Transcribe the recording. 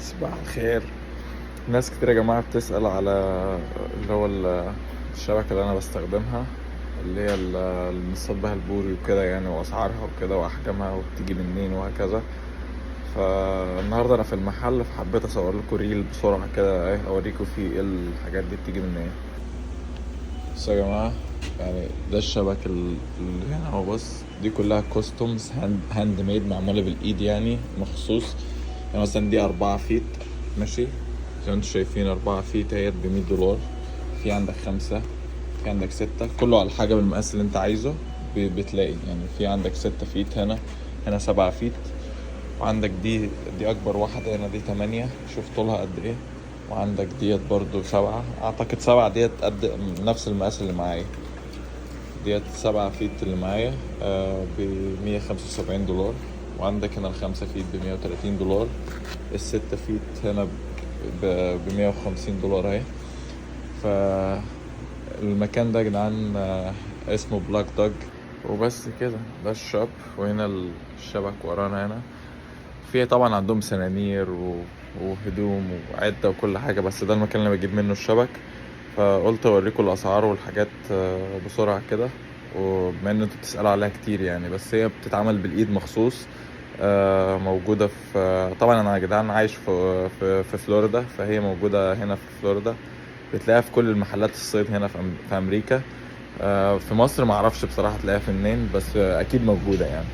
صباح الخير. ناس كتير يا جماعة بتسأل على اللي هو الشبكة اللي أنا بستخدمها، اللي هي المصطاد بها البوري وكده يعني، وأسعارها وكده وأحجامها وبتيجي منين وهكذا. فالنهاردة أنا في المحل، فحبيت أصور لكم ريل بسرعة كده، أوريكم فيه إيه الحاجات دي بتيجي منين. بصوا يا جماعة، يعني ده الشبك اللي هنا اهو. بص، دي كلها كوستومز هاند ميد، معمولة بالإيد يعني مخصوص. يعني مثلا دي 4 فيت، ماشي، زي ما انتوا شايفين 4 فيت اهيت ب$100. في عندك 5، في عندك 6، كله على حاجة بالمقاس اللي انت عايزه. بتلاقي يعني في عندك 6 فيت هنا 7 فيت. وعندك دي أكبر واحدة هنا، دي 8، شوف طولها قد ايه. وعندك ديت برضو 7، أعتقد 7 ديت قد نفس المقاس اللي معايا. ديت 7 فيت اللي معايا ب$175. وعندك هنا ال5 فيت ب$130. ال6 فيت هنا ب$150 اهي. فالمكان ده يا جدعان اسمه بلاك دوج. وبس كده، ده الشاب. وهنا الشبك ورانا هنا. في طبعا عندهم سنانير وهدوم وعدة وكل حاجة، بس ده المكان اللي بجيب منه الشبك. فقلت اوريكم الاسعار والحاجات بسرعة كده. وبما ان انتوا بتسألوا عليها كتير يعني، بس هي بتتعمل بالايد مخصوص. موجودة في، طبعا انا يا جدعان عايش في فلوريدا، فهي موجودة هنا في فلوريدا. بتلاقيها في كل المحلات الصيد هنا في امريكا. في مصر معرفش بصراحة تلاقيها في منين، بس اكيد موجودة يعني.